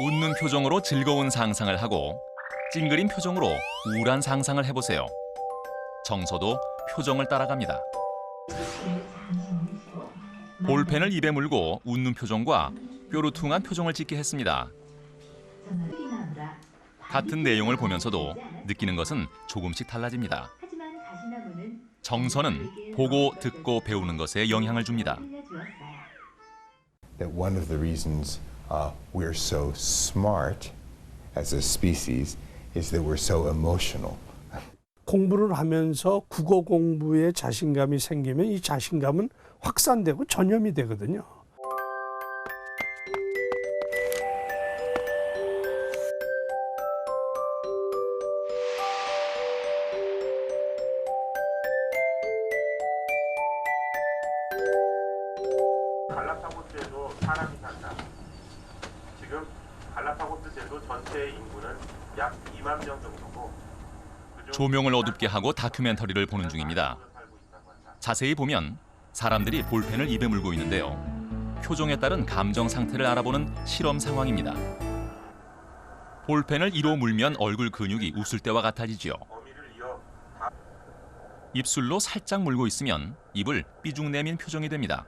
웃는 표정으로 즐거운 상상을 하고 찡그린 표정으로 우울한 상상을 해보세요. 정서도 표정을 따라갑니다. 볼펜을 입에 물고 웃는 표정과 뾰루퉁한 표정을 짓게 했습니다. 같은 내용을 보면서도 느끼는 것은 조금씩 달라집니다. 정서는 보고, 듣고, 배우는 것에 영향을 줍니다. That one of the reasons we're so smart as a species is that we're so emotional. 공부를 하면서 국어 공부에 자신감이 생기면 이 자신감은 확산되고 전염이 되거든요. 갈라파고스에도 사람이 산다. 지금 갈라파고스 제도 전체의 인구는 약 2만 명 정도고 조명을 어둡게 하고 다큐멘터리를 보는 중입니다. 자세히 보면 사람들이 볼펜을 입에 물고 있는데요. 표정에 따른 감정 상태를 알아보는 실험 상황입니다. 볼펜을 이로 물면 얼굴 근육이 웃을 때와 같아지지요. 입술로 살짝 물고 있으면 입을 삐죽 내민 표정이 됩니다.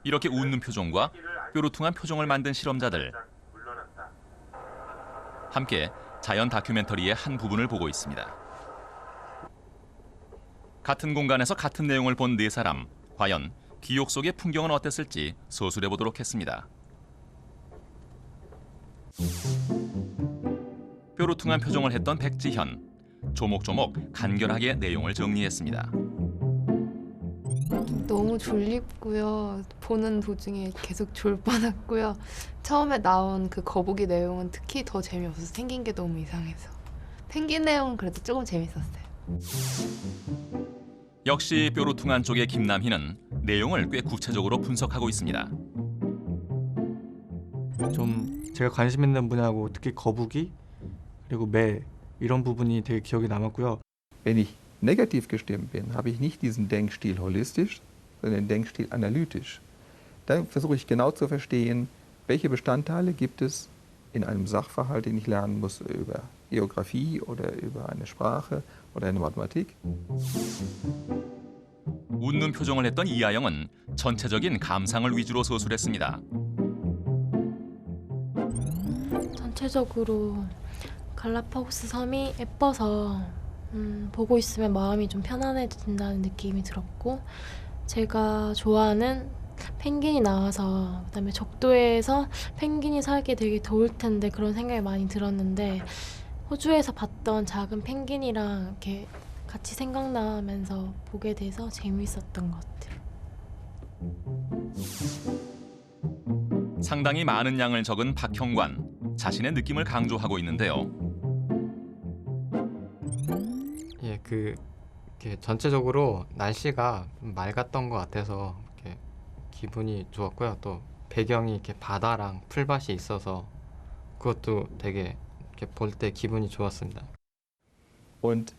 이렇게 웃는 표정과 뾰루퉁한 표정을 만든 실험자들. 함께 자연 다큐멘터리의 한 부분을 보고 있습니다. 같은 공간에서 같은 내용을 본 네 사람. 과연 기억 속의 풍경은 어땠을지 서술해 보도록 했습니다. 뾰루퉁한 표정을 했던 백지현. 조목조목 간결하게 내용을 정리했습니다. 너무 졸립고요. 보는 도중에 계속 졸 뻔했고요. 처음에 나온 그 거북이 내용은 특히 더 재미없어서 생긴 게 너무 이상해서. 펭귄 내용은 그래도 조금 재밌었어요. 역시 뾰루퉁한 쪽의 김남희는 내용을 꽤 구체적으로 분석하고 있습니다. 좀 제가 관심 있는 분야고 특히 거북이 그리고 매 이런 부분이 되게 기억에 남았고요. Wenn ich negativ gestimmt bin, habe ich nicht diesen Denkstil holistisch, sondern den Denkstil analytisch. Dann versuche ich genau zu verstehen, welche Bestandteile gibt es in einem Sachverhalt, den ich lernen muss über Geografie oder über eine Sprache oder eine Mathematik. 웃는 표정을 했던 이하영은 전체적인 감상을 위주로 서술했습니다. 전체적으로 갈라파고스 섬이 예뻐서 보고 있으면 마음이 좀 편안해진다는 느낌이 들었고, 제가 좋아하는 펭귄이 나와서 그다음에 적도에서 펭귄이 살기 되게 더울 텐데 그런 생각이 많이 들었는데, 호주에서 봤던 작은 펭귄이랑 이렇게 같이 생각나면서 보게 돼서 재미있었던 것 같아요. 상당히 많은 양을 적은 박형관. 자신의 느낌을 강조하고 있는데요. 예, 이렇게 전체적으로 날씨가 맑았던 것 같아서 이렇게 기분이 좋았고요. 또 배경이 이렇게 바다랑 풀밭이 있어서 그것도 되게 이렇게 볼 때 기분이 좋았습니다. Und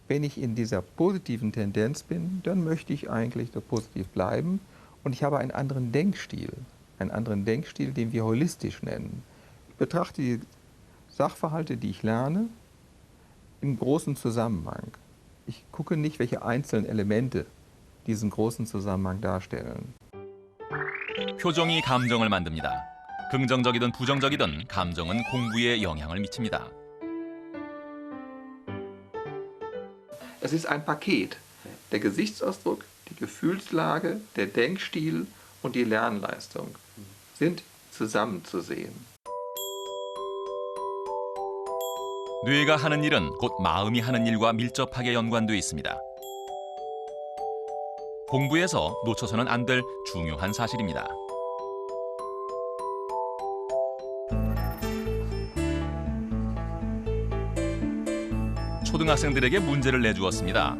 wenn ich in dieser positiven Tendenz bin, dann möchte ich eigentlich da positiv bleiben. Und ich habe einen anderen Denkstil, den wir holistisch nennen. Ich betrachte die Sachverhalte, die ich lerne, im großen Zusammenhang. Ich gucke nicht, welche einzelnen Elemente diesen großen Zusammenhang darstellen. 표정이 감정을 만듭니다. 긍정적이든 부정적이든 감정은 공부에 영향을 미칩니다. Es ist ein Paket. Der Gesichtsausdruck, die Gefühlslage, der Denkstil und die Lernleistung sind zusammenzusehen. 뇌가 하는 일은 곧 마음이 하는 일과 밀접하게 연관돼 있습니다. 공부에서 놓쳐서는 안 될 중요한 사실입니다. 초등학생들에게 문제를 내주었습니다.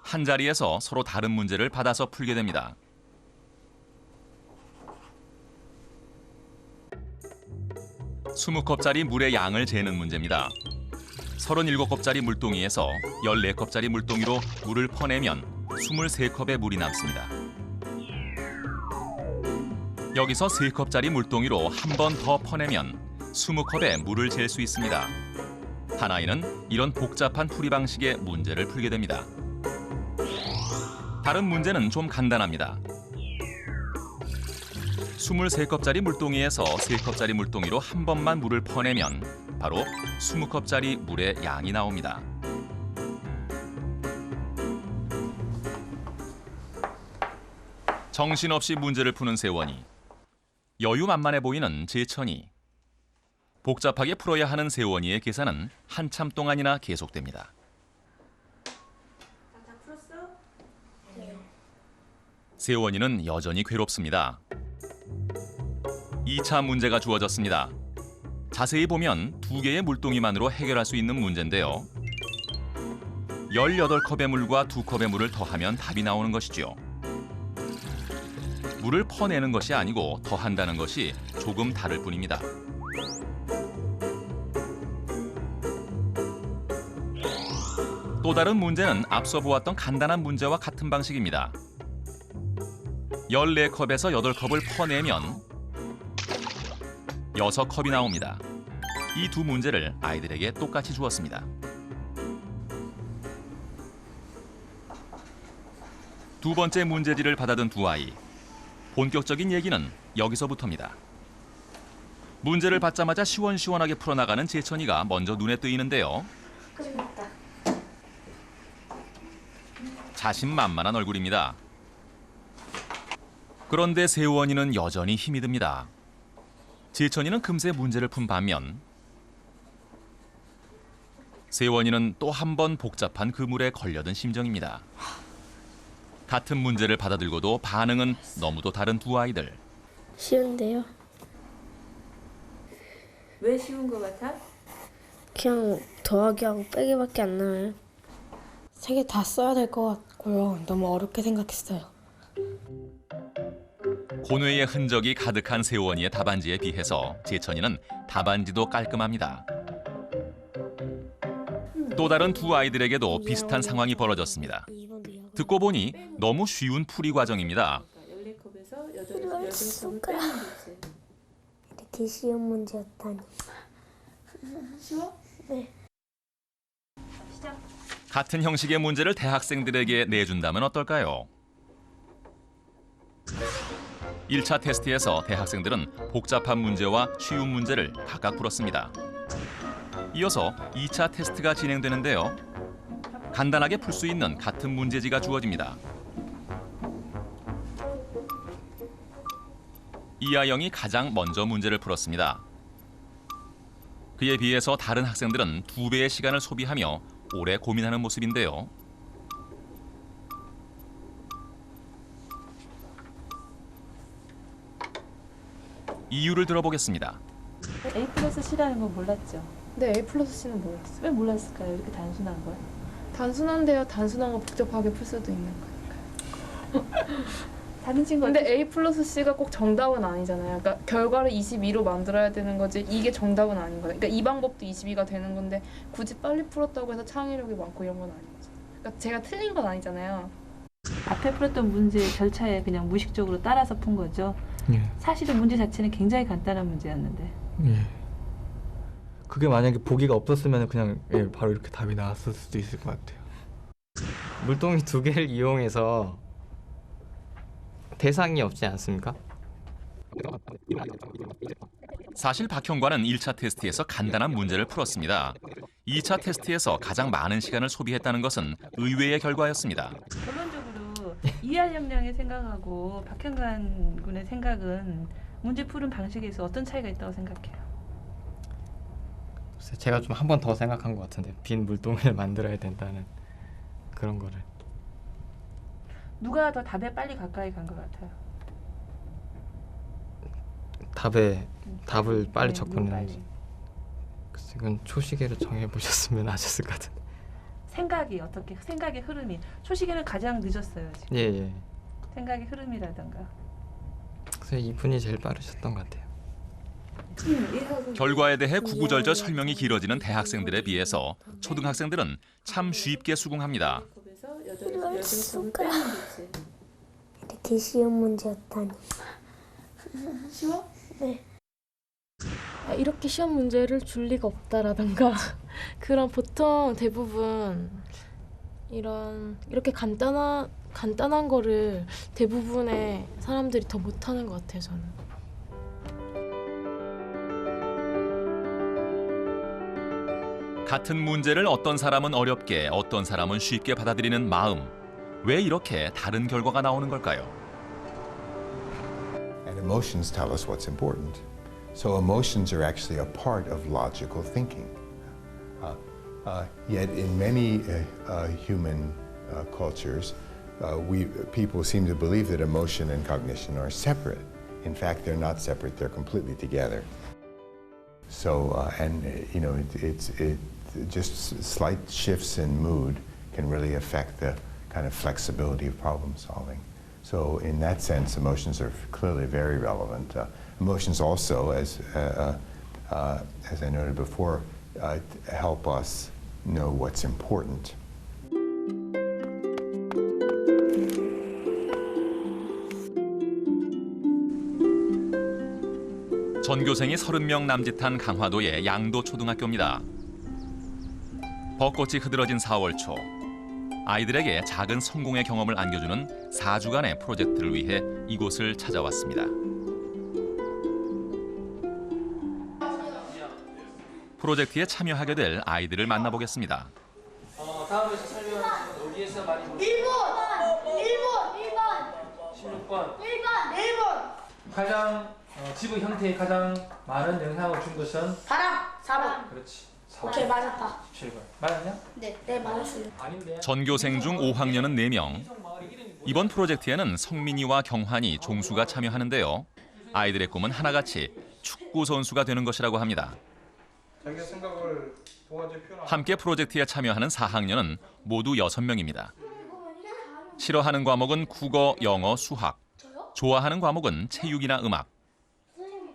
한 자리에서 서로 다른 문제를 받아서 풀게 됩니다. 스무 컵짜리 물의 양을 재는 문제입니다. 37컵짜리 물동이에서 14컵짜리 물동이로 물을 퍼내면 23컵의 물이 남습니다. 여기서 3컵짜리 물동이로 한 번 더 퍼내면 20컵의 물을 잴 수 있습니다. 한 아이는 이런 복잡한 풀이 방식의 문제를 풀게 됩니다. 다른 문제는 좀 간단합니다. 23컵짜리 물동이에서 3컵짜리 물동이로 한 번만 물을 퍼내면 바로 20컵짜리 물의 양이 나옵니다. 정신없이 문제를 푸는 세원이, 여유만만해 보이는 제천이, 복잡하게 풀어야 하는 세원이의 계산은 한참 동안이나 계속됩니다. 세원이는 여전히 괴롭습니다. 2차 문제가 주어졌습니다. 자세히 보면 2개의 물동이만으로 해결할 수 있는 문제인데요. 18컵의 물과 2컵의 물을 더하면 답이 나오는 것이죠. 물을 퍼내는 것이 아니고 더한다는 것이 조금 다를 뿐입니다. 또 다른 문제는 앞서 보았던 간단한 문제와 같은 방식입니다. 14컵에서 8컵을 퍼내면 6컵이 나옵니다. 이 두 문제를 아이들에게 똑같이 주었습니다. 두 번째 문제지를 받아든 두 아이. 본격적인 얘기는 여기서부터입니다. 문제를 받자마자 시원시원하게 풀어나가는 제천이가 먼저 눈에 띄는데요. 자신만만한 얼굴입니다. 그런데 세원이는 여전히 힘이 듭니다. 제천이는 금세 문제를 푼 반면 세원이는 또 한 번 복잡한 그물에 걸려든 심정입니다. 같은 문제를 받아들고도 반응은 너무도 다른 두 아이들. 쉬운데요. 왜 쉬운 것 같아? 그냥 더하기하고 빼기밖에 안 나와요. 3개 다 써야 될 것 같고요. 너무 어렵게 생각했어요. 고뇌의 흔적이 가득한 세원이의 답안지에 비해서 제천이는 답안지도 깔끔합니다. 또 다른 두 아이들에게도 비슷한 상황이 벌어졌습니다. 듣고 보니 너무 쉬운 풀이 과정입니다. 14컵에서 이럴 8컵을 수가. 빼면 되지. 이렇게 쉬운 문제였다니. 쉬워? 네. 시작. 같은 형식의 문제를 대학생들에게 내준다면 어떨까요? 1차 테스트에서 대학생들은 복잡한 문제와 쉬운 문제를 각각 풀었습니다. 이어서 2차 테스트가 진행되는데요. 간단하게 풀 수 있는 같은 문제지가 주어집니다. 이하영이 가장 먼저 문제를 풀었습니다. 그에 비해서 다른 학생들은 2배의 시간을 소비하며 오래 고민하는 모습인데요. 이유를 들어보겠습니다. A 플러스 C라는 건 몰랐죠? 네, A 플러스 C는 몰랐어요. 왜 몰랐을까요? 이렇게 단순한 걸? 단순한데요. 단순한 거 복잡하게 풀 수도 있는 거니까요. 다른 친구 근데 A 플러스 C가 꼭 정답은 아니잖아요. 그러니까 결과를 22로 만들어야 되는 거지 이게 정답은 아닌 거예요. 그러니까 이 방법도 22가 되는 건데 굳이 빨리 풀었다고 해서 창의력이 많고 이런 건 아닌 거죠. 그러니까 제가 틀린 건 아니잖아요. 앞에 풀었던 문제 절차에 그냥 무의식적으로 따라서 푼 거죠. 예. 사실은 문제 자체는 굉장히 간단한 문제였는데. 예. 그게 만약에 보기가 없었으면 그냥 예, 바로 이렇게 답이 나왔을 수도 있을 것 같아요. 물동이 2개를 이용해서 대상이 없지 않습니까? 사실 박형과는 1차 테스트에서 간단한 문제를 풀었습니다. 2차 테스트에서 가장 많은 시간을 소비했다는 것은 의외의 결과였습니다. 결론적으로 이하영 양의 생각하고 박형관 군의 생각은 문제 푸는 방식에서 어떤 차이가 있다고 생각해요? 제가 좀 한 번 더 생각한 것 같은데 빈 물동이를 만들어야 된다는 그런 거를. 누가 더 답에 빨리 가까이 간 것 같아요? 답을 빨리 네, 누가 접근했는지. 빨리. 글쎄, 이건 초시계를 정해보셨으면 아셨을 것 같은데. 생각이 어떻게 생각의 흐름이 초시계는 가장 늦었어요 지금. 예. 생각의 흐름이라든가. 그래서 이분이 제일 빠르셨던 것 같아요. 결과에 대해 구구절절 설명이 길어지는 대학생들에 비해서 초등학생들은 참 쉽게 수긍합니다. 이럴 수가. 이렇게 쉬운 문제였다니. 쉬워? 네. 이렇게 시험 문제를 줄 리가 없다라던가 그런 보통 대부분 이렇게 간단한 거를 대부분의 사람들이 더 못하는 것 같아요, 저는. 같은 문제를 어떤 사람은 어렵게, 어떤 사람은 쉽게 받아들이는 마음. 왜 이렇게 다른 결과가 나오는 걸까요? And emotions tell us what's important. So emotions are actually a part of logical thinking. Yet in many human cultures, people seem to believe that emotion and cognition are separate. In fact, they're not separate, they're completely together. So, just slight shifts in mood can really affect the kind of flexibility of problem solving. So in that sense, emotions are clearly very relevant. Emotions also, as I noted before, help us know what's important. 전교생이 30명 남짓한 강화도의 양도초등학교입니다. 벚꽃이 흐드러진 4월 초, 아이들에게 작은 성공의 경험을 안겨주는 4주간의 프로젝트를 위해 이곳을 찾아왔습니다. 프로젝트에 참여하게 될 아이들을 만나보겠습니다. 다음에서 설명하는 어디에서 많이 16번 1번 가장 지부 형태에 가장 많은 영향을 준 것은 바람 4번. 그렇지. 오케이, 맞았다. 7번. 맞았냐? 네, 맞았어요. 아닌데. 전교생 중 5학년은 4명. 이번 프로젝트에는 성민이와 경환이 종수가 참여하는데요. 아이들의 꿈은 하나같이 축구 선수가 되는 것이라고 합니다. 자기 생각을 도화지에 표현하고. 함께 프로젝트에 참여하는 4학년은 모두 6명입니다. 싫어하는 과목은 국어, 영어, 수학. 좋아하는 과목은 체육이나 음악.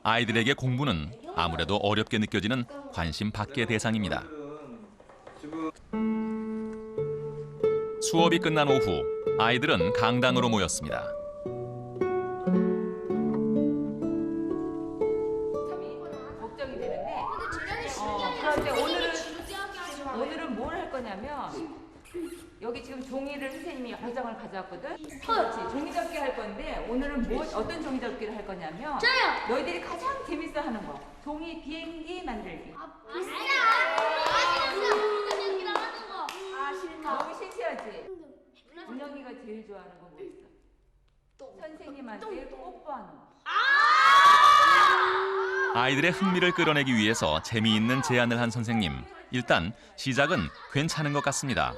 아이들에게 공부는 아무래도 어렵게 느껴지는 관심 밖의 대상입니다. 수업이 끝난 오후, 아이들은 강당으로 모였습니다. 걱정이 되는데, 그런데 오늘은 뭘 할 거냐면, 여기 지금 종이를 선생님이 여러 장을 가져왔거든. 그렇지, 종이 접기 할 건데 오늘은 어떤 종이 접기를 할 거냐면, 너희들이 가장 재밌어하는 거, 종이 비행기 만들기. 너무 신기하지? 은영이가 제일 좋아하는 건 뭐 있어? 선생님한테 뽀뽀하는 거. 아이들의 흥미를 끌어내기 위해서 재미있는 제안을 한 선생님. 일단 시작은 괜찮은 것 같습니다.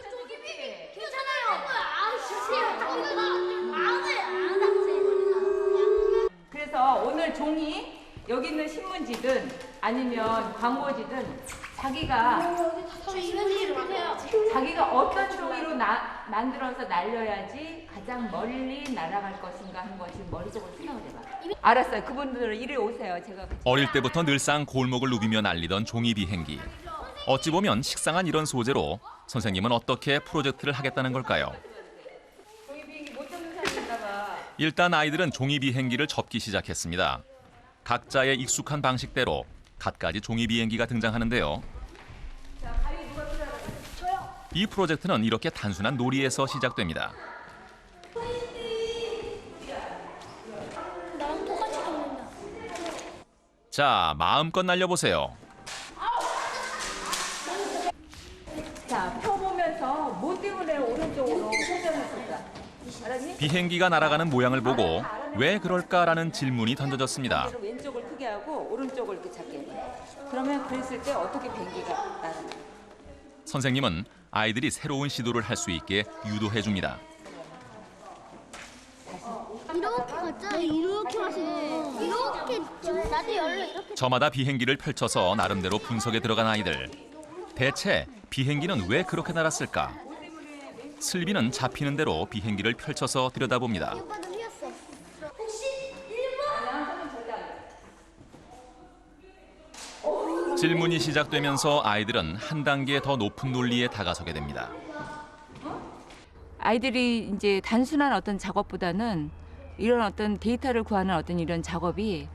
그래서 오늘 종이, 여기 있는 신문지든 아니면 광고지든 자기가 어떤 종이로 만들어서 날려야지 가장 멀리 날아갈 것인가 하는 거 지금 머릿속으로 생각을 해봐. 알았어요. 그분들 이리 오세요. 제가 어릴 때부터 늘상 골목을 누비며 날리던 종이 비행기. 어찌 보면 식상한 이런 소재로 선생님은 어떻게 프로젝트를 하겠다는 걸까요? 종이 비행기 못 접는 사람이 있나 봐. 일단 아이들은 종이 비행기를 접기 시작했습니다. 각자의 익숙한 방식대로 갖가지 종이 비행기가 등장하는데요. 이 프로젝트는 이렇게 단순한 놀이에서 시작됩니다. 나랑 똑같이 접는다. 자, 마음껏 날려보세요. 자, 펴 보면서 뭐 때문에 오른쪽으로 회전했을까? 알았니? 비행기가 날아가는 모양을 보고 왜 그럴까라는 질문이 던져졌습니다. 왼쪽을 크게 하고 오른쪽을 이렇게 작게 해. 그러면 그랬을 때 어떻게 비행기가 날아가? 선생님은 아이들이 새로운 시도를 할 수 있게 유도해 줍니다. 이렇게 갔잖아. 이렇게 마시네. 이렇게 나도 열로 이렇게. 저마다 비행기를 펼쳐서 나름대로 분석에 들어간 아이들. 대체 비행기는 왜 그렇게 날았을까? 슬비는 잡히는 대로 비행기를 펼쳐서 들여다봅니다. 오빠도 휘었어. 혹시 1번? 질문이 시작되면서 아이들은 한 단계 더 높은 논리에 다가서게 됩니다. 아이들이 이제 단순한 어떤 작업보다는 이런 어떤 데이터를 구하는 어떤 이런 작업이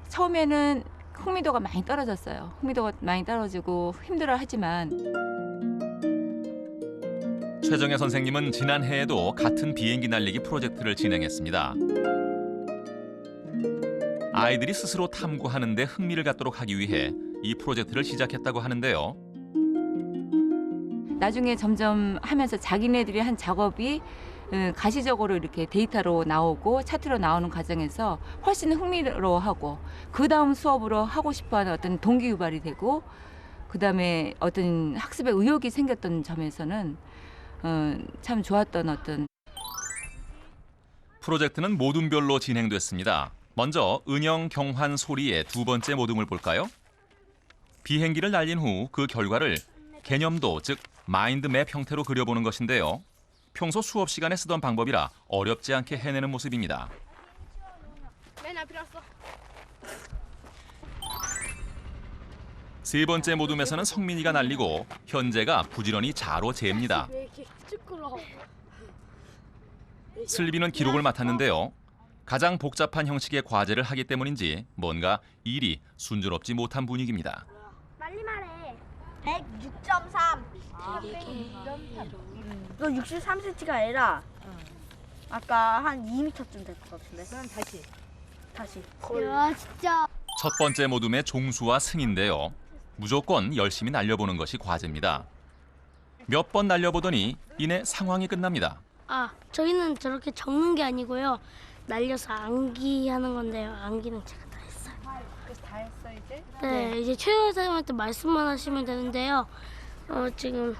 처음에는 흥미도가 많이 떨어졌어요. 흥미도가 많이 떨어지고 힘들어하지만 최정혜 선생님은 지난해에도 같은 비행기 날리기 프로젝트를 진행했습니다. 아이들이 스스로 탐구하는 데 흥미를 갖도록 하기 위해 이 프로젝트를 시작했다고 하는데요. 나중에 점점 하면서 자기네들이 한 작업이 가시적으로 이렇게 데이터로 나오고 차트로 나오는 과정에서 훨씬 흥미로워하고 그 다음 수업으로 하고 싶어하는 어떤 동기유발이 되고 그 다음에 어떤 학습에 의욕이 생겼던 점에서는 참 좋았던 어떤 프로젝트는 모둠별로 진행됐습니다. 먼저 은영, 경환, 소리의 두 번째 모둠을 볼까요? 비행기를 날린 후 그 결과를 개념도, 즉 마인드맵 형태로 그려보는 것인데요. 평소 수업 시간에 쓰던 방법이라 어렵지 않게 해내는 모습입니다. 맨 앞에 왔어. 세 번째 모둠에서는 성민이가 날리고 현재가 부지런히 자로 잽니다. 왜 이렇게 찌끄러워? 슬비는 기록을 맡았는데요. 가장 복잡한 형식의 과제를 하기 때문인지 뭔가 일이 순조롭지 못한 분위기입니다. 빨리 말해. 106.3. 너 63cm가 아니라 아까 한 2m쯤 될 것 같은데. 그럼 다시. 야 진짜. 첫 번째 모둠의 종수와 승인데요. 무조건 열심히 날려보는 것이 과제입니다. 몇 번 날려보더니 이내 상황이 끝납니다. 아 저희는 저렇게 적는 게 아니고요. 날려서 암기하는 건데요. 암기는 제가 다 했어요. 그래서 다 했어 이제? 네, 이제 최 선생님한테 말씀만 하시면 되는데요. 지금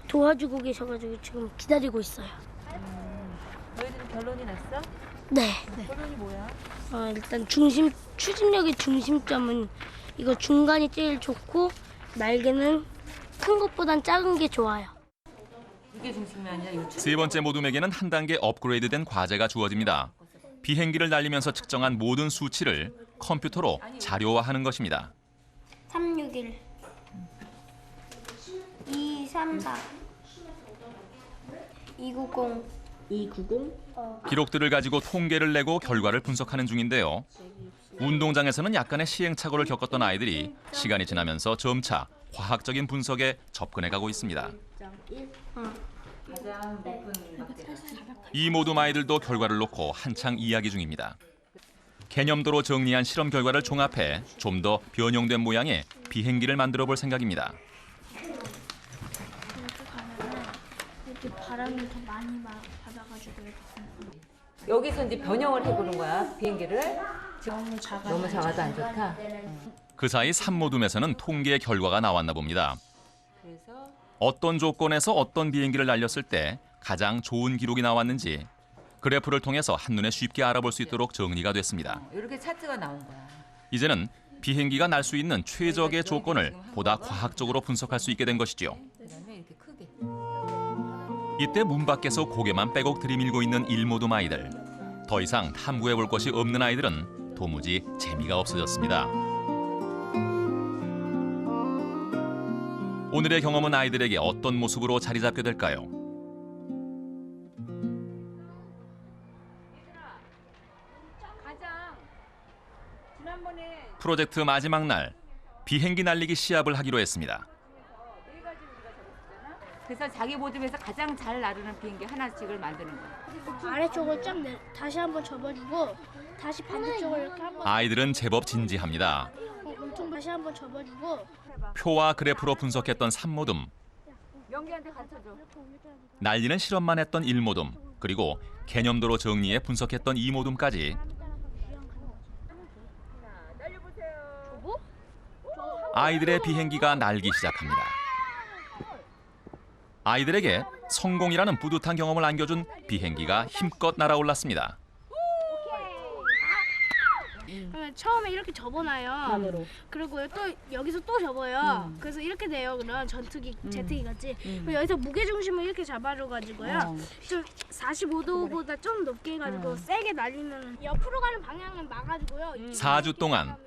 도와주고 계셔가지고 지금 기다리고 있어요. 너희들은 결론이 났어? 네. 결론이 뭐야? 일단 추진력의 중심점은 이거 중간이 제일 좋고 날개는 큰 것보단 작은 게 좋아요. 이게 중심이 아니라 요 세 번째 모둠에게는 한 단계 업그레이드된 과제가 주어집니다. 비행기를 날리면서 측정한 모든 수치를 컴퓨터로 자료화하는 것입니다. 361 234 290 기록들을 가지고 통계를 내고 결과를 분석하는 중인데요. 운동장에서는 약간의 시행착오를 겪었던 아이들이 시간이 지나면서 점차 과학적인 분석에 접근해가고 있습니다. 이 모둠 아이들도 결과를 놓고 한창 이야기 중입니다. 개념도로 정리한 실험 결과를 종합해 좀 더 변형된 모양의 비행기를 만들어 볼 생각입니다. 이렇게 바람을 더 많이 받아가지고 이렇게. 여기서 이제 변형을 해보는 거야 비행기를. 너무 작아도 안 좋다. 그 사이 3모둠에서는 통계 결과가 나왔나 봅니다. 그래서 어떤 조건에서 어떤 비행기를 날렸을 때 가장 좋은 기록이 나왔는지 그래프를 통해서 한눈에 쉽게 알아볼 수 있도록 정리가 됐습니다. 이렇게 차트가 나온 거야. 이제는 비행기가 날 수 있는 최적의 조건을 보다 과학적으로 분석할 수 있게 된 것이죠. 그다음에 이렇게 크게. 이때 문 밖에서 고개만 빼곡 들이밀고 있는 1모둠 아이들. 더 이상 탐구해볼 것이 없는 아이들은 도무지 재미가 없어졌습니다. 오늘의 경험은 아이들에게 어떤 모습으로 자리 잡게 될까요? 프로젝트 마지막 날, 비행기 날리기 시합을 하기로 했습니다. 그래서 자기 모둠에서 가장 잘 나르는 비행기 하나씩을 만드는 거야. 아래쪽을 쫙 다시 한번 접어주고 다시 반대쪽을 이렇게 한번 아이들은 제법 진지합니다. 몸통 다시 한번 접어주고 표와 그래프로 분석했던 3모둠, 명기한테 가르쳐줘. 날리는 실험만 했던 1모둠, 그리고 개념도로 정리해 분석했던 2모둠까지 아이들의 비행기가 날기 시작합니다. 아이들에게 성공이라는 뿌듯한 경험을 안겨준 비행기가 힘껏 날아올랐습니다. 그러면 처음에 이렇게 접어놔요. 그리고 또 여기서 또 접어요. 그래서 이렇게 돼요. 그럼 전투기, 제트기 같이. 그리고 여기서 무게 중심을 이렇게 잡아줘가지고요. 좀 45도보다 좀 높게 해가지고 세게 날리면 옆으로 가는 방향은 막아주고요. 4주 동안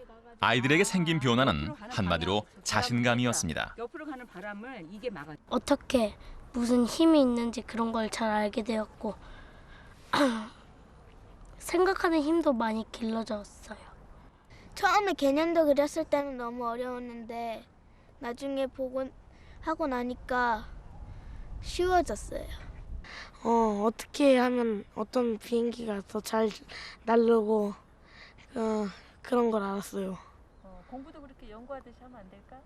아이들에게 생긴 변화는 한마디로 자신감이었습니다. 옆으로 가는 바람을 이게 막아. 어떻게 무슨 힘이 있는지 그런 걸 잘 알게 되었고 생각하는 힘도 많이 길러졌어요. 처음에 개념도 그렸을 때는 너무 어려웠는데 나중에 하고 나니까 쉬워졌어요. 어떻게 하면 어떤 비행기가 더 잘 날르고 그런 걸 알았어요. 공부도 그렇게 연구하듯이 하면 안 될까?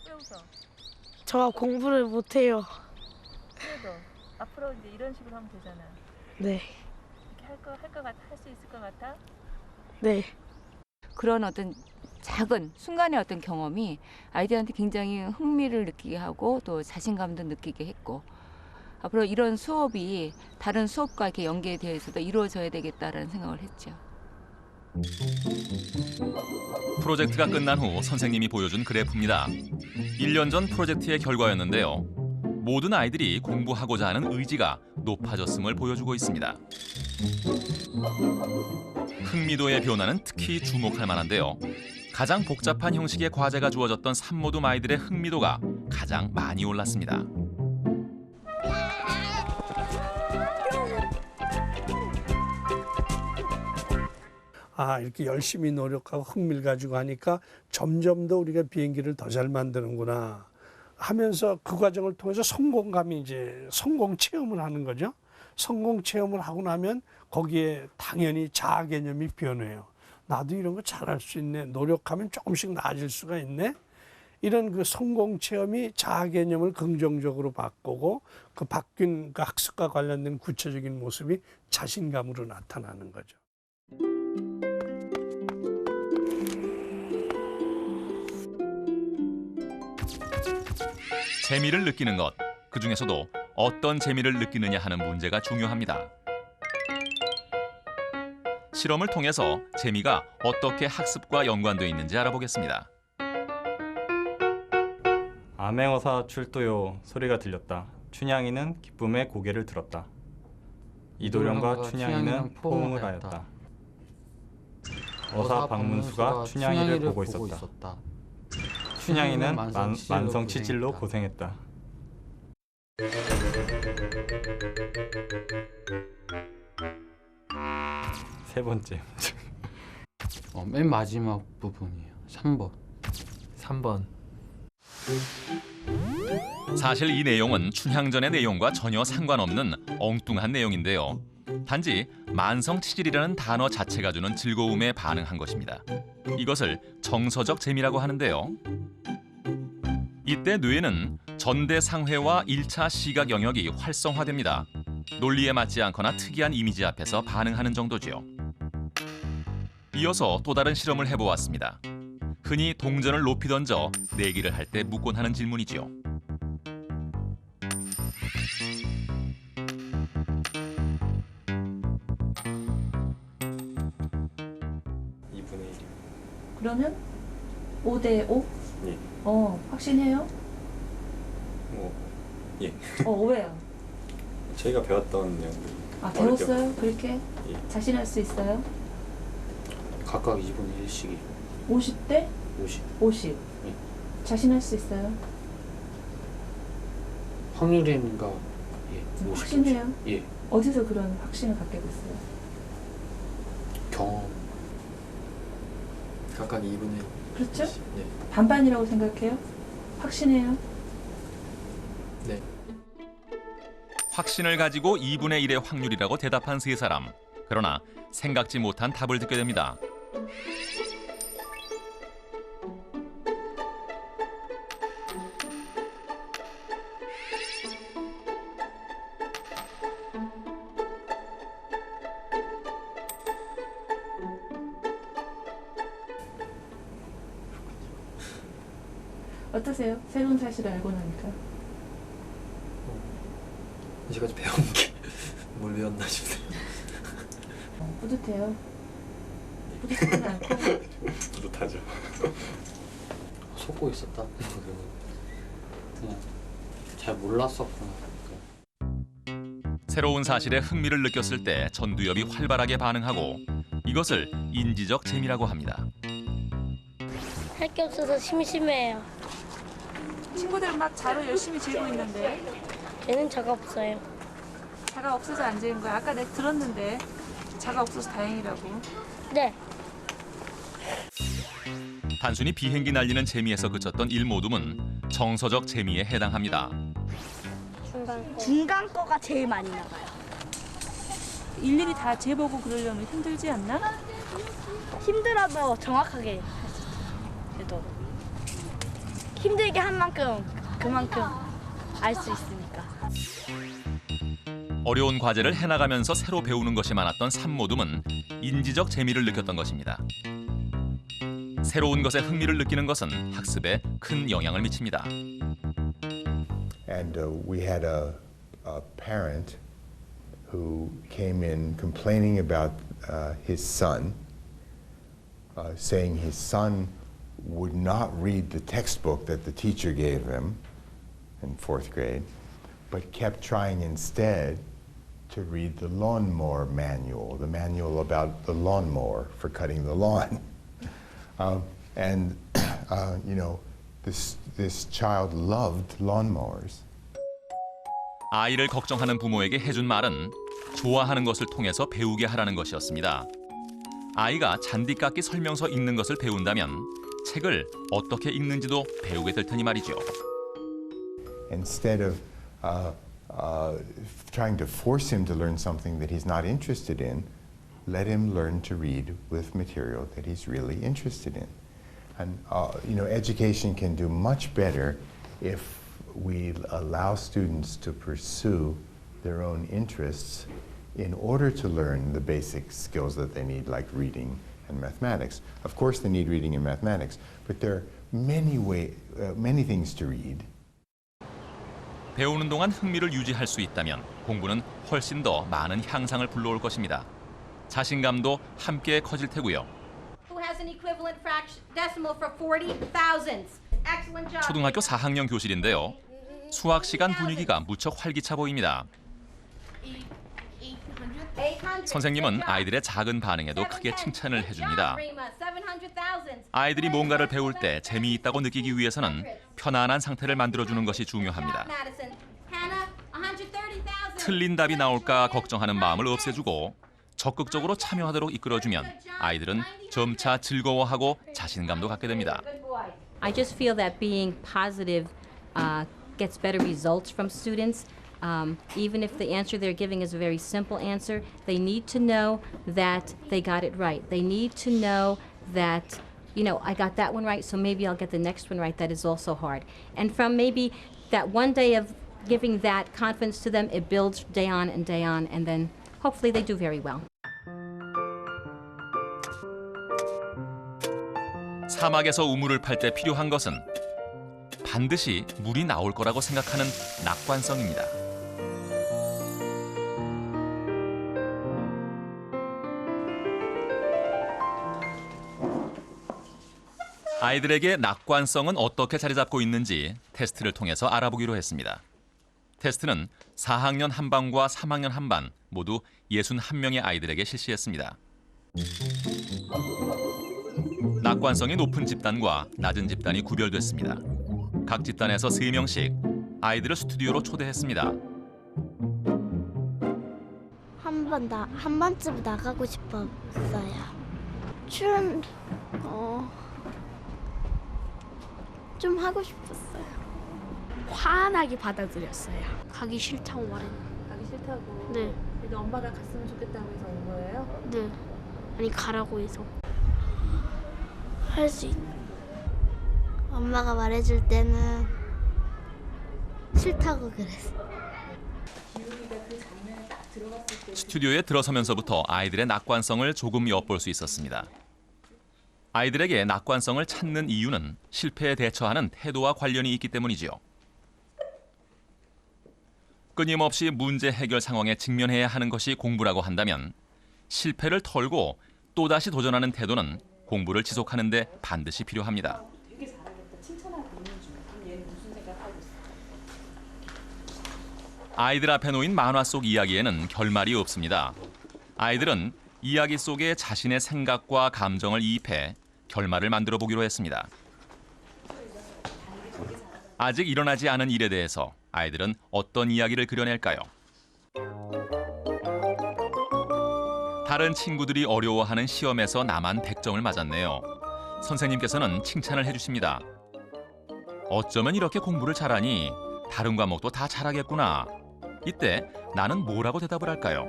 왜 웃어? 저 공부를 못해요. 그래도 앞으로 이제 이런 식으로 하면 되잖아. 네. 이렇게 할 수 있을 것 같아? 네. 그런 어떤 작은 순간의 어떤 경험이 아이들한테 굉장히 흥미를 느끼게 하고 또 자신감도 느끼게 했고 앞으로 이런 수업이 다른 수업과 이렇게 연계되어서도 이루어져야 되겠다라는 생각을 했죠. 프로젝트가 끝난 후 선생님이 보여준 그래프입니다. 1년 전 프로젝트의 결과였는데요. 모든 아이들이 공부하고자 하는 의지가 높아졌음을 보여주고 있습니다. 흥미도의 변화는 특히 주목할 만한데요. 가장 복잡한 형식의 과제가 주어졌던 산모둠 아이들의 흥미도가 가장 많이 올랐습니다. 이렇게 열심히 노력하고 흥미를 가지고 하니까 점점 더 우리가 비행기를 더 잘 만드는구나 하면서 그 과정을 통해서 성공감이 이제 성공 체험을 하는 거죠. 성공 체험을 하고 나면 거기에 당연히 자아 개념이 변해요. 나도 이런 거 잘할 수 있네. 노력하면 조금씩 나아질 수가 있네. 이런 그 성공 체험이 자아 개념을 긍정적으로 바꾸고 그 바뀐 그 학습과 관련된 구체적인 모습이 자신감으로 나타나는 거죠. 재미를 느끼는 것, 그중에서도 어떤 재미를 느끼느냐 하는 문제가 중요합니다. 실험을 통해서 재미가 어떻게 학습과 연관되어 있는지 알아보겠습니다. 암행어사 출도요 소리가 들렸다. 춘향이는 기쁨에 고개를 들었다. 이도령과 춘향이는 포옹을 하였다. 어사 박문수가 춘향이를 보고 있었다. 춘향이는 만성 치질로 고생했다. 세 번째. 맨 마지막 부분이에요. 3번. 사실 이 내용은 춘향전의 내용과 전혀 상관없는 엉뚱한 내용인데요. 단지 만성치질이라는 단어 자체가 주는 즐거움에 반응한 것입니다. 이것을 정서적 재미라고 하는데요. 이때 뇌는 전대상회와 1차 시각 영역이 활성화됩니다. 논리에 맞지 않거나 특이한 이미지 앞에서 반응하는 정도죠. 이어서 또 다른 실험을 해보았습니다. 흔히 동전을 높이 던져 내기를 할 때 묻곤 하는 질문이죠. 그러면 5대 5? 예. 확신해요? 예. 왜요? 저희가 배웠던 내용들. 배웠어요? 그렇게? 예. 자신할 수 있어요? 각각 2분의 1씩이 50대? 50. 예. 자신할 수 있어요? 확률인가? 예. 50, 확신해요? 50. 예. 어디서 그런 확신을 갖게 됐어요? 경험. 각각 2분의 1. 그렇죠? 예. 반반이라고 생각해요? 확신해요? 네. 확신을 가지고 2분의 1의 확률이라고 대답한 세 사람. 그러나 생각지 못한 답을 듣게 됩니다. 어떠세요? 새로운 사실을 알고 나니까. 이제까지 배운 게 뭘 배웠나 싶네요. 뿌듯해요? 뿌듯하진 않고? 뿌듯하죠. 속고 있었다. 그냥 잘 몰랐었구나. 새로운 사실에 흥미를 느꼈을 때 전두엽이 활발하게 반응하고 이것을 인지적 재미라고 합니다. 할 게 없어서 심심해요. 친구들 막 자료 열심히 지고 있는데 얘는 저가 없어요. 자가 없어서 안 되는 거야. 아까 내가 들었는데 자가 없어서 다행이라고. 네. 단순히 비행기 날리는 재미에서 그쳤던 일모둠은 정서적 재미에 해당합니다. 중간 거가 제일 많이 나가요. 일일이 다 재보고 그러려면 힘들지 않나? 힘들어도 정확하게 할 수 있어요. 그래도 힘들게 한 만큼 그만큼 알 수 있으니까. 어려운 과제를 해나가면서 새로 배우는 것이 많았던 삼모둠은 인지적 재미를 느꼈던 것입니다. 새로운 것에 흥미를 느끼는 것은 학습에 큰 영향을 미칩니다. And we had a parent who came in complaining about his son, saying his son would not read the textbook that the teacher gave him in 4th grade, but kept trying instead to read the lawnmower manual, the manual about the lawnmower for cutting the lawn. You know, this child loved lawnmowers. 아이를 걱정하는 부모에게 해준 말은 좋아하는 것을 통해서 배우게 하라는 것이었습니다. 아이가 잔디깎기 설명서 읽는 것을 배운다면 책을 어떻게 읽는지도 배우게 될 테니 말이죠. Instead of trying to force him to learn something that he's not interested in, let him learn to read with material that he's really interested in. And you know, education can do much better if we allow students to pursue their own interests in order to learn the basic skills that they need, like reading and mathematics. Of course, they need reading and mathematics, but there are many things to read. 배우는 동안 흥미를 유지할 수 있다면 공부는 훨씬 더 많은 향상을 불러올 것입니다. 자신감도 함께 커질 테고요. 초등학교 4학년 교실인데요. 수학 시간 분위기가 무척 활기차 보입니다. 선생님은 아이들의 작은 반응에도 크게 칭찬을 해줍니다. 아이들이 뭔가를 배울 때 재미있다고 느끼기 위해서는 편안한 상태를 만들어주는 것이 중요합니다. 틀린 답이 나올까 걱정하는 마음을 없애주고 적극적으로 참여하도록 이끌어주면 아이들은 점차 즐거워하고 자신감도 갖게 됩니다. I just feel that being positive gets better results from students. Even if the answer they're giving is a very simple answer, they need to know that they got it right. They need to know that, you know, I got that one right, so maybe I'll get the next one right that is also hard. And from maybe that one day of giving that confidence to them, it builds day on, and then hopefully they do very well. 사막에서 우물을 팔 때 필요한 것은 반드시 물이 나올 거라고 생각하는 낙관성입니다. 아이들에게 낙관성은 어떻게 자리 잡고 있는지 테스트를 통해서 알아보기로 했습니다. 테스트는 4학년 한 반과 3학년 한 반 모두 61명의 아이들에게 실시했습니다. 낙관성이 높은 집단과 낮은 집단이 구별됐습니다. 각 집단에서 3명씩 아이들을 스튜디오로 초대했습니다. 한 번쯤 나가고 싶었어요. 춤 좀 하고 싶었어요. 환하게 받아들였어요. 가기 싫다고 말했는데. 가기 싫다고. 네. 그래도 엄마가 갔으면 좋겠다고 해서 온 거예요? 네. 아니 가라고 해서. 엄마가 말해줄 때는 싫다고 그랬어. 스튜디오에 들어서면서부터 아이들의 낙관성을 조금 엿볼 수 있었습니다. 아이들에게 낙관성을 찾는 이유는 실패에 대처하는 태도와 관련이 있기 때문이지요. 끊임없이 문제 해결 상황에 직면해야 하는 것이 공부라고 한다면 실패를 털고 또다시 도전하는 태도는 공부를 지속하는 데 반드시 필요합니다. 되게 잘하겠다. 칭찬하고 있는 중에 얘는 무슨 생각하고 있어? 아이들 앞에 놓인 만화 속 이야기에는 결말이 없습니다. 아이들은 이야기 속에 자신의 생각과 감정을 이입해 결말을 만들어 보기로 했습니다. 아직 일어나지 않은 일에 대해서 아이들은 어떤 이야기를 그려낼까요? 다른 친구들이 어려워하는 시험에서 나만 100점을 맞았네요. 선생님께서는 칭찬을 해주십니다. 어쩌면 이렇게 공부를 잘하니 다른 과목도 다 잘하겠구나. 이때 나는 뭐라고 대답을 할까요?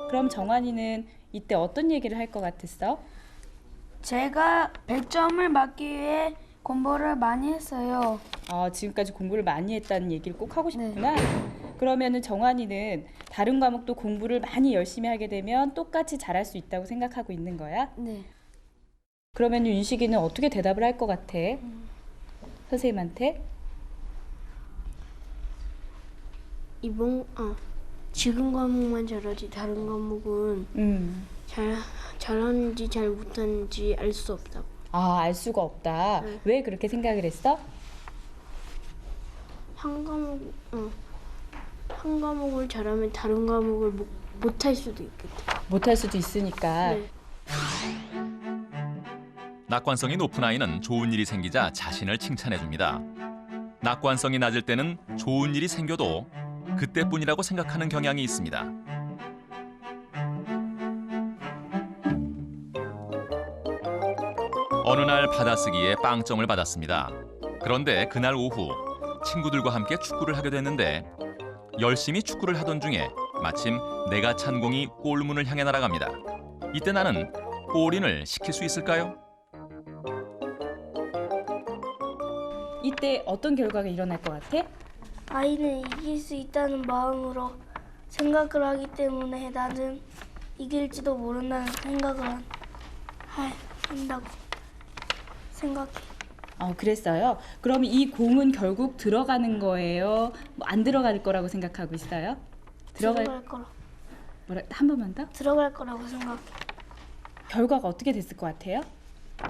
그럼 정환이는 이때 어떤 얘기를 할 것 같았어? 제가 100점을 맞기 위해 공부를 많이 했어요. 지금까지 공부를 많이 했다는 얘기를 꼭 하고 싶구나. 그러면은 정환이는 다른 과목도 공부를 많이 열심히 하게 되면 똑같이 잘할 수 있다고 생각하고 있는 거야? 네. 그러면 윤식이는 어떻게 대답을 할 것 같아? 선생님한테? 지금 과목만 잘하지 다른 과목은 잘하는지 잘 못하는지 알 수 없다고. 알 수가 없다. 네. 왜 그렇게 생각을 했어? 한 과목을 잘하면 다른 과목을 못할 수도 있겠다. 못할 수도 있으니까. 네. 낙관성이 높은 아이는 좋은 일이 생기자 자신을 칭찬해줍니다. 낙관성이 낮을 때는 좋은 일이 생겨도 그때뿐이라고 생각하는 경향이 있습니다. 어느 날 받아쓰기에 빵점을 받았습니다. 그런데 그날 오후 친구들과 함께 축구를 하게 됐는데 열심히 축구를 하던 중에 마침 내가 찬 공이 골문을 향해 날아갑니다. 이때 나는 골인을 시킬 수 있을까요? 이때 어떤 결과가 일어날 것 같아? 아이는 이길 수 있다는 마음으로 생각을 하기 때문에 나는 이길지도 모른다는 생각을 한다고 생각해. 그랬어요? 그럼 이 공은 결국 들어가는 거예요? 안 들어갈 거라고 생각하고 있어요? 들어갈 거라. 한 번만 더? 들어갈 거라고 생각해. 결과가 어떻게 됐을 것 같아요?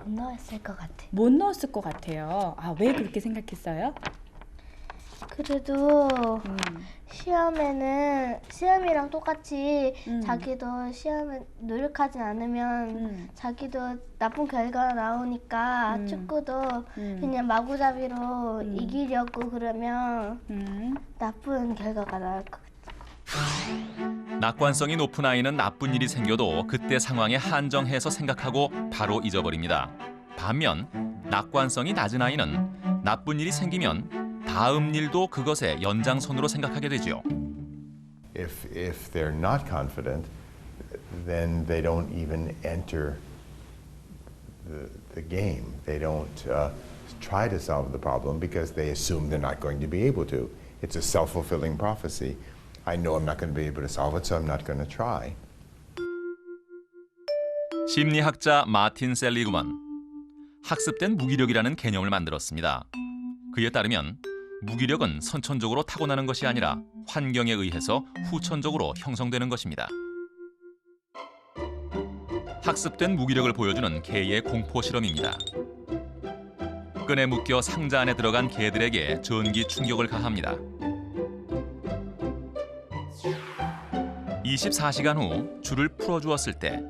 못 넣었을 것 같아. 못 넣었을 것 같아요. 왜 그렇게 생각했어요? 그래도 시험이랑 똑같이 자기도 시험에 노력하지 않으면 자기도 나쁜 결과가 나오니까 축구도 그냥 마구잡이로 이기려고 그러면 나쁜 결과가 나올 것 같아. 낙관성이 높은 아이는 나쁜 일이 생겨도 그때 상황에 한정해서 생각하고 바로 잊어버립니다. 반면 낙관성이 낮은 아이는 나쁜 일이 생기면 다음 일도 그것의 연장선으로 생각하게 되죠. If they're not confident, then they don't even enter the game. They don't try to solve the problem because they assume they're not going to be able to. It's a self-fulfilling prophecy. I know I'm not going to be able to solve it, so I'm not going to try. 심리학자 마틴 셀리그먼. 학습된 무기력이라는 개념을 만들었습니다. 그에 따르면 무기력은 선천적으로 타고나는 것이 아니라 환경에 의해서 후천적으로 형성되는 것입니다. 학습된 무기력을 보여주는 개의 공포 실험입니다. 끈에 묶여 상자 안에 들어간 개들에게 전기 충격을 가합니다. 24시간 후 줄을 풀어주었을 때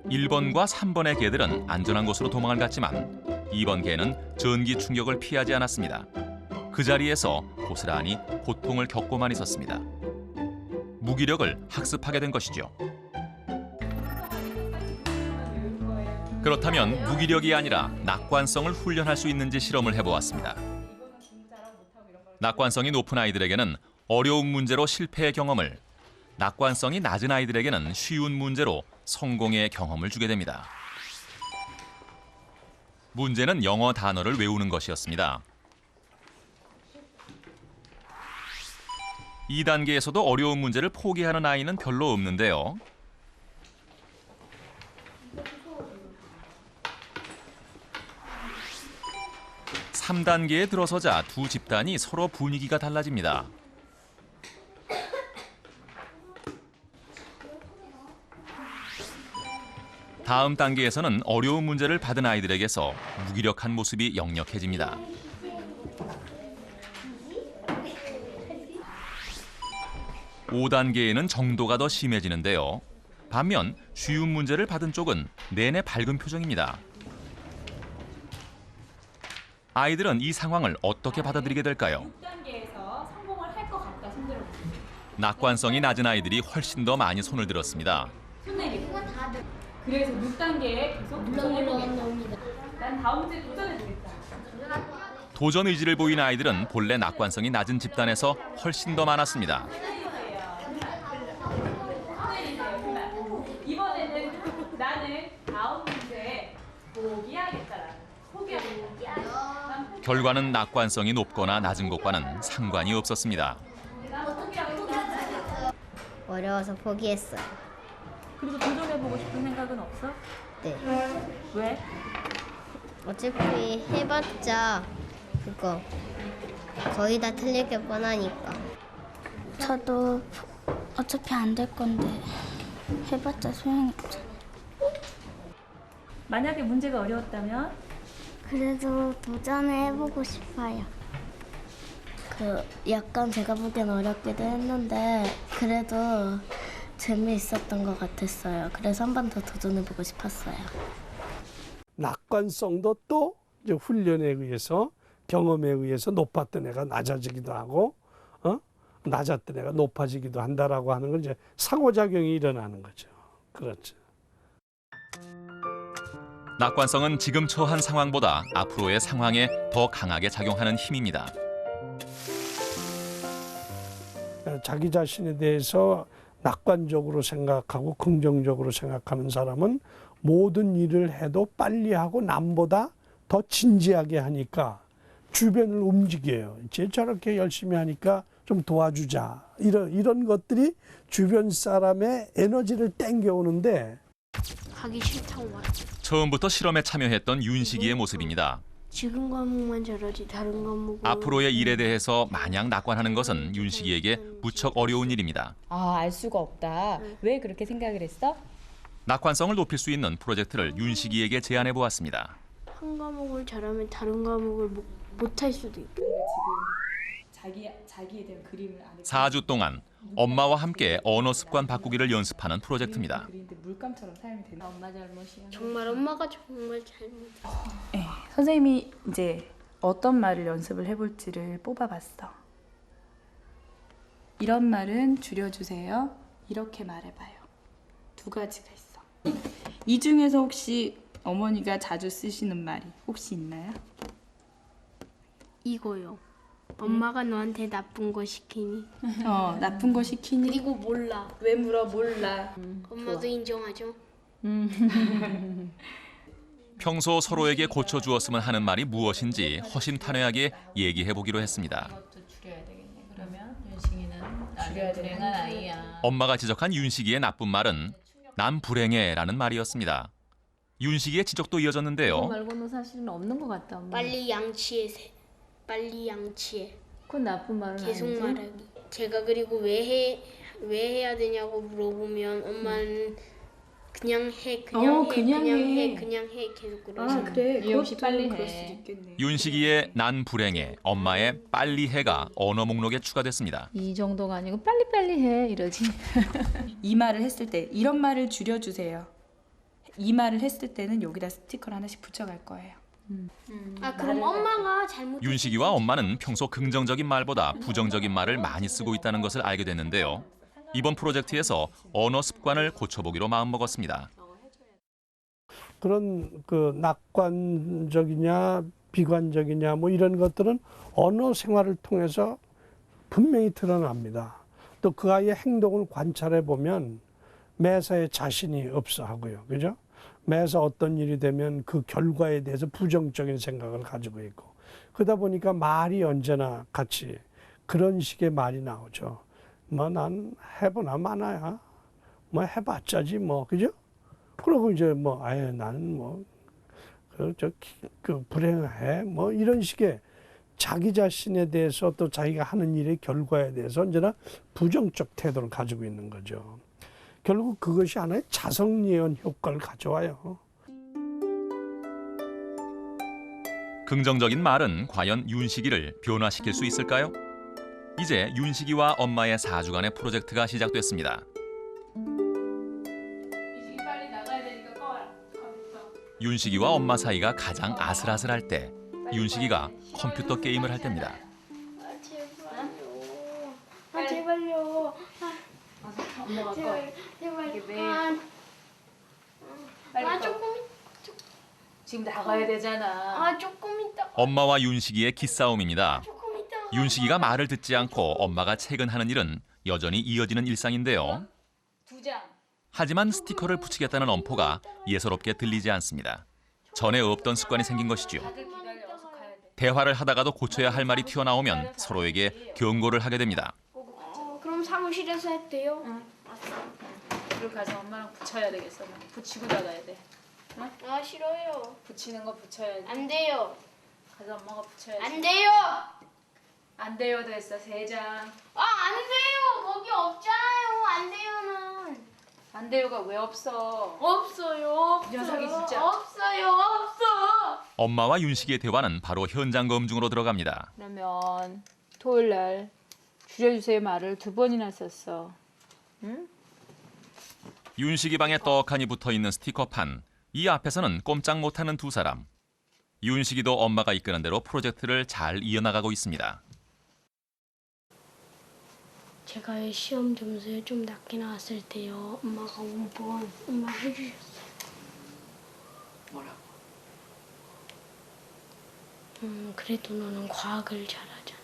1번과 3번의 개들은 안전한 곳으로 도망을 갔지만 2번 개는 전기 충격을 피하지 않았습니다. 그 자리에서 고스란히 고통을 겪고만 있었습니다. 무기력을 학습하게 된 것이죠. 그렇다면 무기력이 아니라 낙관성을 훈련할 수 있는지 실험을 해보았습니다. 낙관성이 높은 아이들에게는 어려운 문제로 실패의 경험을, 낙관성이 낮은 아이들에게는 쉬운 문제로 성공의 경험을 주게 됩니다. 문제는 영어 단어를 외우는 것이었습니다. 2단계에서도 어려운 문제를 포기하는 아이는 별로 없는데요. (3단계에) 들어서자 두 집단이 서로 분위기가 달라집니다. 다음 단계에서는 어려운 문제를 받은 아이들에게서 무기력한 모습이 역력해집니다. (5단계에는) 정도가 더 심해지는데요. 반면 쉬운 문제를 받은 쪽은 내내 밝은 표정입니다. 아이들은 이 상황을 어떻게 받아들이게 될까요? 6단계에서 낙관성이 낮은 아이들이 훨씬 더 많이 손을 들었습니다. 그래서 6단계에 계속 도전해보겠다. 난 다음 문제 도전해보겠다. 도전 의지를 보인 아이들은 본래 낙관성이 낮은 집단에서 훨씬 더 많았습니다. 이번에는 나는 다음 문제에 포기하겠다라는 포기하겠다. 결과는 낙관성이 높거나 낮은 것과는 상관이 없었습니다. 어려워서 포기했어요. 그래도 도전해보고 싶은 생각은 없어? 네. 왜? 어차피 해봤자 그거 거의 다 틀릴 게 뻔하니까. 저도 어차피 안 될 건데 해봤자 소용이 없잖아. 만약에 문제가 어려웠다면? 그래도 도전을 해보고 싶어요. 약간 제가 보기엔 어렵기도 했는데 그래도 재미있었던 것 같았어요. 그래서 한 번 더 도전해보고 싶었어요. 낙관성도 또 이제 훈련에 의해서 경험에 의해서 높았던 애가 낮아지기도 하고 낮았던 애가 높아지기도 한다라고 하는 건 이제 상호작용이 일어나는 거죠. 그렇죠. 낙관성은 지금 처한 상황보다 앞으로의 상황에 더 강하게 작용하는 힘입니다. 자기 자신에 대해서 낙관적으로 생각하고 긍정적으로 생각하는 사람은 모든 일을 해도 빨리 하고 남보다 더 진지하게 하니까 주변을 움직여요. 쟤 저렇게 열심히 하니까 좀 도와주자. 이런 것들이 주변 사람의 에너지를 땡겨오는데 하기 싫다고 말해. 처음부터 실험에 참여했던 윤식이의 모습입니다. 지금 과목만 잘하지 다른 과목은 앞으로의 일에 대해서 마냥 낙관하는 것은 윤식이에게 무척 어려운 일입니다. 알 수가 없다. 왜 그렇게 생각을 했어? 낙관성을 높일 수 있는 프로젝트를 윤식이에게 제안해 보았습니다. 한 과목을 잘하면 다른 과목을 못할 수도 있고. 자기에 대한 그림을 안 4주 동안 엄마와 함께 언어 습관 바꾸기를 연습하는 프로젝트입니다. 그리는데 물감처럼 삶이 되는 엄마 잘못이야. 정말 엄마가 정말 잘못. 네, 선생님이 이제 어떤 말을 연습을 해볼지를 뽑아봤어. 이런 말은 줄여주세요. 이렇게 말해봐요. 두 가지가 있어. 이 중에서 혹시 어머니가 자주 쓰시는 말이 혹시 있나요? 이거요. 엄마가 너한테 나쁜 거 시키니. 나쁜 거 시키니. 그리고 몰라. 왜 물어? 몰라. 엄마도 인정하죠. 평소 서로에게 고쳐주었으면 하는 말이 무엇인지 허심탄회하게 얘기해 보기로 했습니다. 줄여야 되겠네. 그러면 윤식이는 나는 불행한 아이야. 엄마가 지적한 윤식이의 나쁜 말은 난 불행해라는 말이었습니다. 윤식이의 지적도 이어졌는데요. 그거 말고는 사실은 없는 것 같다. 엄마. 빨리 양치해. 빨리 양치해. 그건 나쁜 말은 계속 아니지? 말하기. 제가 그리고 왜 해야 되냐고 물어보면 엄마는 그냥 해. 계속 그러죠. 그래. 이 없이 빨리 그럴 해. 수도 있겠네. 윤식이의 난 불행해, 엄마의 빨리 해가 언어 목록에 추가됐습니다. 이 정도가 아니고 빨리빨리 해 이러지. 이 말을 했을 때 이런 말을 줄여주세요. 이 말을 했을 때는 여기다 스티커를 하나씩 붙여갈 거예요. 그럼 엄마가 잘못. 윤식이와 엄마는 평소 긍정적인 말보다 부정적인 말을 많이 쓰고 있다는 것을 알게 됐는데요. 이번 프로젝트에서 언어 습관을 고쳐보기로 마음먹었습니다. 그런 낙관적이냐 비관적이냐 뭐 이런 것들은 언어 생활을 통해서 분명히 드러납니다. 또 그 아이의 행동을 관찰해 보면 매사에 자신이 없어 하고요. 그죠? 매사 어떤 일이 되면 그 결과에 대해서 부정적인 생각을 가지고 있고 그러다 보니까 말이 언제나 같이 그런 식의 말이 나오죠. 뭐 난 해보나 마나야. 뭐 해봤자지 뭐 그죠? 그러고 이제 뭐 아예 나는 뭐 불행해 뭐 이런 식의 자기 자신에 대해서 또 자기가 하는 일의 결과에 대해서 언제나 부정적 태도를 가지고 있는 거죠. 결국 그것이 하나의 자성예언 효과를 가져와요. 긍정적인 말은 과연 윤식이를 변화시킬 수 있을까요? 이제 윤식이와 엄마의 4주간의 프로젝트가 시작됐습니다. 윤식이와 엄마 사이가 가장 아슬아슬할 때 윤식이가 컴퓨터 게임을 할 때입니다. 제발요. 지금 나가야 되잖아. 아 조금 있다. 엄마와 윤식이의 기싸움입니다. 윤식이가 말을 듣지 않고 엄마가 채근하는 일은 여전히 이어지는 일상인데요. 2장. 하지만 스티커를 붙이겠다는 엄포가 예사롭게 들리지 않습니다. 전에 없던 습관이 생긴 것이죠. 대화를 하다가도 고쳐야 할 말이 튀어나오면 서로에게 경고를 하게 됩니다. 그럼 사무실에서 했대요. 그리고 가서 엄마랑 붙여야 되겠어. 붙이고 나가야 돼. 응? 아 싫어요. 붙이는 거 붙여야지. 안 돼요. 가서 엄마가 붙여야지. 안 돼요. 안 돼요도 했어. 3장. 아 안 돼요. 거기 없잖아요. 안 돼요는. 안 돼요가 왜 없어? 없어요. 이 녀석이 진짜. 없어요. 없어. 엄마와 윤식이의 대화는 바로 현장 검증으로 들어갑니다. 그러면 토요일 날 줄여주세요 말을 2번이나 썼어. 응? 윤식이 방에 떡하니 붙어있는 스티커판. 이 앞에서는 꼼짝 못하는 두 사람. 윤식이도 엄마가 이끄는 대로 프로젝트를 잘 이어나가고 있습니다. 제가 시험 점수에 좀 낮게 나왔을 때요. 엄마가 5번 엄마 해주셨어요. 뭐라고? 그래도 너는 과학을 잘하잖아.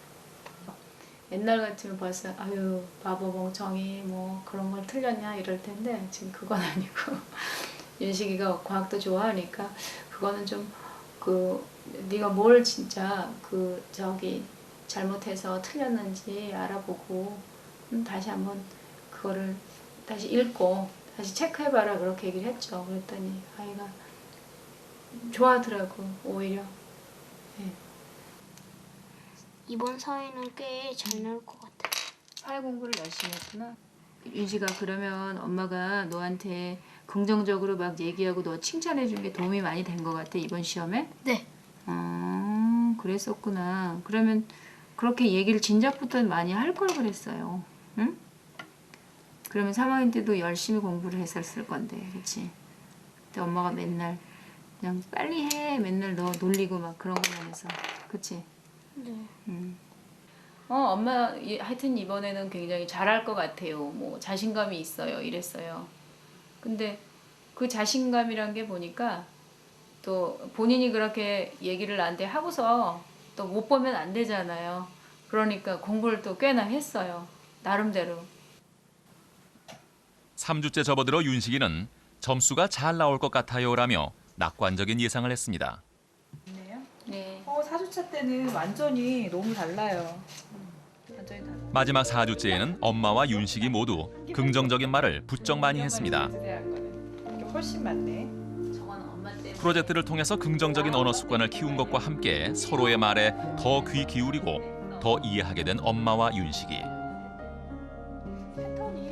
옛날 같으면 벌써 아유 바보 멍청이 뭐 그런 걸 틀렸냐 이럴 텐데 지금 그건 아니고 윤식이가 과학도 좋아하니까 그거는 좀 네가 뭘 진짜 잘못해서 틀렸는지 알아보고 다시 한번 그거를 다시 읽고 다시 체크해봐라 그렇게 얘기를 했죠. 그랬더니 아이가 좋아하더라고 오히려. 네. 이번 사회는 꽤 잘 나올 것 같아. 사회 공부를 열심히 했구나. 윤식아 그러면 엄마가 너한테 긍정적으로 막 얘기하고 너 칭찬해 준 게 도움이 많이 된 것 같아 이번 시험에? 네. 그랬었구나. 그러면 그렇게 얘기를 진작부터 많이 할 걸 그랬어요. 응? 그러면 3학년 때도 열심히 공부를 했었을 건데, 그렇지? 근데 엄마가 맨날 그냥 빨리 해 맨날 너 놀리고 막 그런 것만 해서, 그렇지? 네. 엄마 하여튼 이번에는 굉장히 잘할 것 같아요. 뭐 자신감이 있어요. 이랬어요. 근데 그 자신감이란 게 보니까 또 본인이 그렇게 얘기를 나한테 하고서 또 못 보면 안 되잖아요. 그러니까 공부를 또 꽤나 했어요. 나름대로. 3주째 접어들어 윤식이는 점수가 잘 나올 것 같아요라며 낙관적인 예상을 했습니다. 네. 4주차 때는 완전히 너무 달라요. 완전히 달라요. 마지막 4주째에는 엄마와 윤식이 모두 긍정적인 말을 부쩍 많이 했습니다. 훨씬 많네. 프로젝트를 통해서 긍정적인 언어 습관을 키운 것과 함께 서로의 말에 더 귀 기울이고 더 이해하게 된 엄마와 윤식이.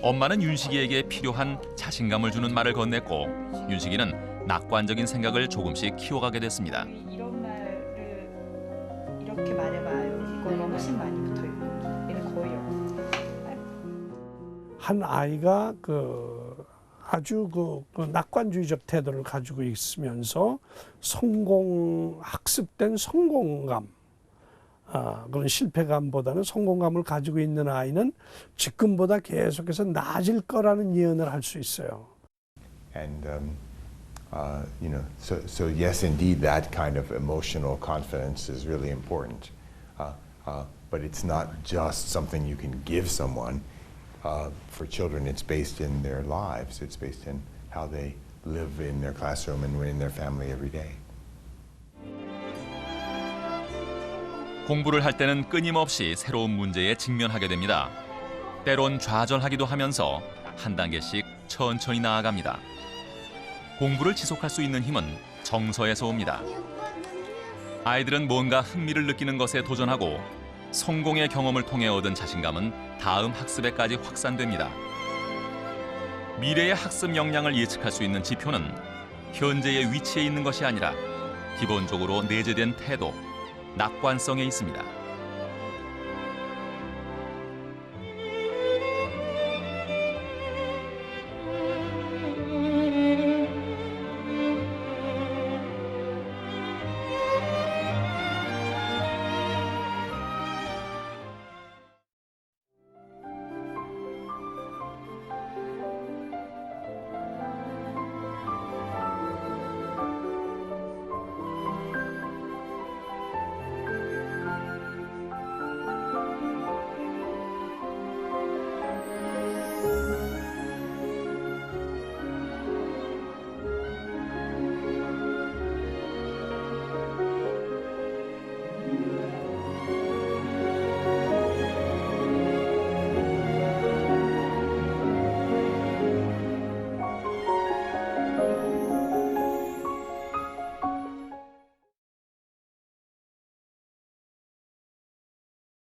엄마는 윤식이에게 필요한 자신감을 주는 말을 건넸고 윤식이는 낙관적인 생각을 조금씩 키워가게 됐습니다. 이런 말을 이렇게 말해봐요. 이거는 훨씬 많이 붙어있고 얘는 거의 없고. 한 아이가 아주 낙관주의적 태도를 가지고 있으면서 학습된 성공감, 그런 실패감보다는 성공감을 가지고 있는 아이는 지금보다 계속해서 나아질 거라는 예언을 할 수 있어요. And so yes, indeed, that kind of emotional confidence is really important. But it's not just something you can give someone. For children, it's based in their lives. It's based in how they live in their classroom and in their family every day. 공부를 할 때는 끊임없이 새로운 문제에 직면하게 됩니다. 때론 좌절하기도 하면서 한 단계씩 천천히 나아갑니다. 공부를 지속할 수 있는 힘은 정서에서 옵니다. 아이들은 뭔가 흥미를 느끼는 것에 도전하고 성공의 경험을 통해 얻은 자신감은 다음 학습에까지 확산됩니다. 미래의 학습 역량을 예측할 수 있는 지표는 현재의 위치에 있는 것이 아니라 기본적으로 내재된 태도, 낙관성에 있습니다.